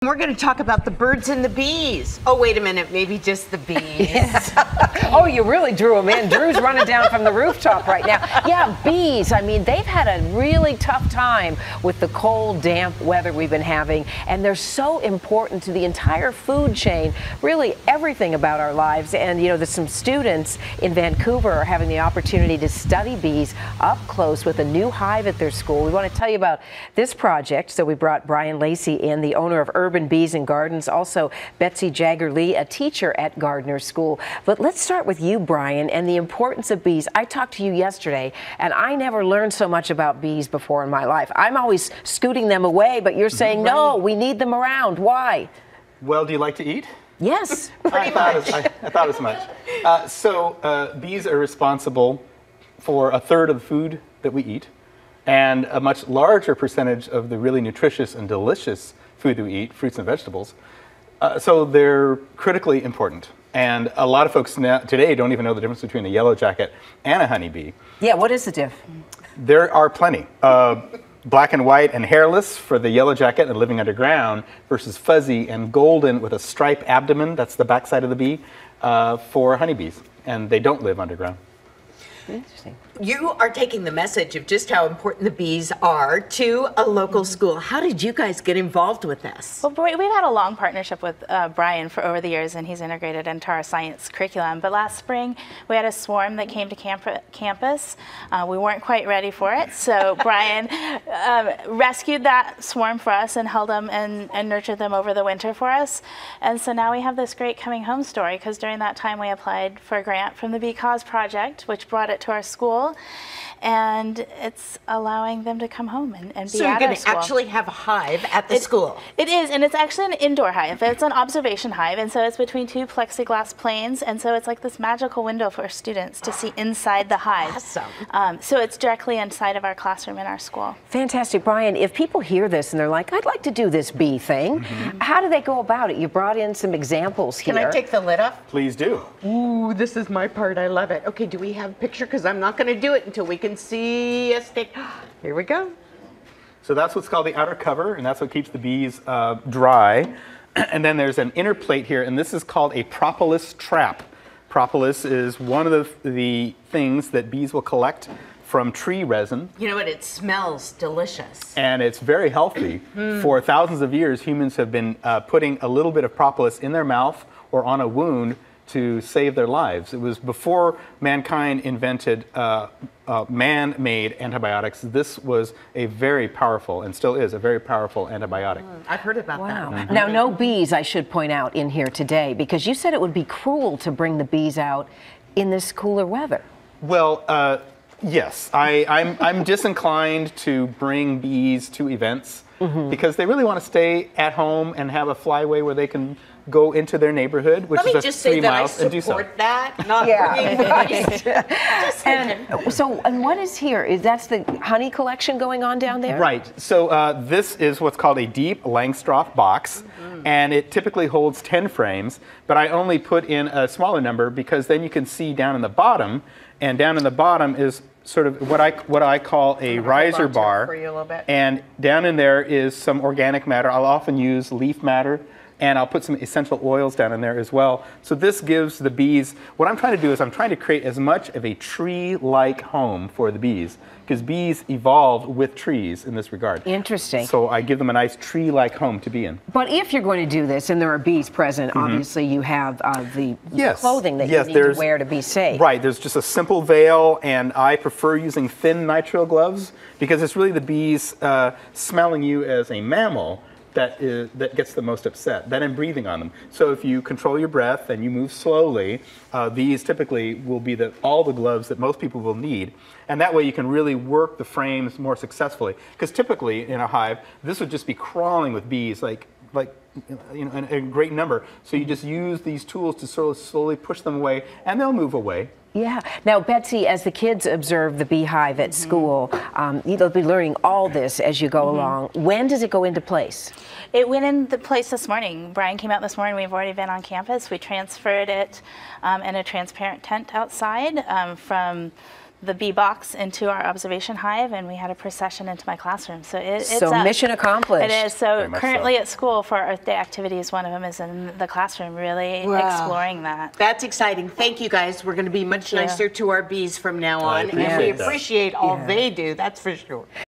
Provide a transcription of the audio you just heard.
We're going to talk about the birds and the bees. Oh, wait a minute, maybe just the bees. Oh, you really drew them in. Drew's running down from the rooftop right now. Yeah, bees. I mean, they've had a really tough time with the cold, damp weather we've been having, and they're so important to the entire food chain, really everything about our lives. And, you know, there's some students in Vancouver are having the opportunity to study bees up close with a new hive at their school. We want to tell you about this project. So we brought Brian Lacey in, the owner of Urban Bees and Gardens, also Betsy Jagger-Lee, a teacher at Gardner School. But let's start with you, Brian, and the importance of bees. I talked to you yesterday, and I never learned so much about bees before in my life. I'm always scooting them away, but you're saying, no, we need them around. Why? Well, do you like to eat? Yes. I thought as much. Bees are responsible for a third of the food that we eat, and a much larger percentage of the really nutritious and delicious food that we eat, fruits and vegetables. So they're critically important. And a lot of folks today don't even know the difference between a yellow jacket and a honeybee. Yeah, what is the diff? There are plenty. Black and white and hairless for the yellow jacket and living underground versus fuzzy and golden with a stripe abdomen, that's the backside of the bee, for honeybees. And they don't live underground. Interesting. You are taking the message of just how important the bees are to a local school. How did you guys get involved with this? Well, we've had a long partnership with Brian for over the years, and he's integrated into our science curriculum. But last spring, we had a swarm that came to campus. We weren't quite ready for it, so Brian rescued that swarm for us and held them and nurtured them over the winter for us. And so now we have this great coming home story, because during that time we applied for a grant from the Bee Cause Project, which brought it to our school. And it's allowing them to come home and be at our school. So you're going to actually have a hive at the school? It is, and it's actually an indoor hive. It's an observation hive, and so it's between two plexiglass planes, and so it's like this magical window for students to see inside the hive. Awesome. So it's directly inside of our classroom in our school. Fantastic. Brian, if people hear this and they're like, I'd like to do this bee thing, how do they go about it? You brought in some examples here. Can I take the lid off? Please do. Ooh, this is my part. I love it. Okay, do we have a picture? Because I'm not going to do it until we can see a stick. Here we go. So that's what's called the outer cover, and that's what keeps the bees dry. And then there's an inner plate here, and this is called a propolis trap. Propolis is one of the things that bees will collect from tree resin. You know what? It smells delicious. And it's very healthy. For thousands of years, humans have been putting a little bit of propolis in their mouth or on a wound to save their lives. It was before mankind invented man-made antibiotics. This was a very powerful, and still is, a very powerful antibiotic. I've heard about that. Now, no bees, I should point out, in here today, because you said it would be cruel to bring the bees out in this cooler weather. Well, yes, I'm disinclined to bring bees to events because they really want to stay at home and have a flyway where they can go into their neighborhood, which is just 3 miles, and do so. Let me just say that I support that, not bringing bees. Just And what is here? That's the honey collection going on down there? Right. So this is what's called a deep Langstroth box, and it typically holds 10 frames, but I only put in a smaller number because then you can see down in the bottom, and down in the bottom is sort of what I call a riser bar, for you a little bit. And down in there is some organic matter. I'll often use leaf matter, and I'll put some essential oils down in there as well. So this gives the bees, what I'm trying to do is I'm trying to create as much of a tree-like home for the bees, because bees evolved with trees in this regard. Interesting. So I give them a nice tree-like home to be in. But if you're going to do this, and there are bees present, obviously you have the Yes. clothing that you need to wear to be safe. Right, there's just a simple veil, and I prefer using thin nitrile gloves, because it's really the bees smelling you as a mammal that gets the most upset, then I'm breathing on them. So if you control your breath and you move slowly, these typically will be all the gloves that most people will need. And that way you can really work the frames more successfully. Because typically in a hive, this would just be crawling with bees, like you know, a great number. So you just use these tools to sort of slowly push them away, and they'll move away. Yeah. Now, Betsy, as the kids observe the beehive at school, they'll be learning all this as you go along. When does it go into place? It went into place this morning. Brian came out this morning. We've already been on campus. We transferred it in a transparent tent outside from the bee box into our observation hive, and we had a procession into my classroom. So it's So mission accomplished. It is. So Very much currently so. at school for our Earth Day activities, one of them is in the classroom, really Wow. exploring that. That's exciting. Thank you guys. We're going to be much you. nicer to our bees from now on, and we appreciate that. appreciate all they do. That's for sure.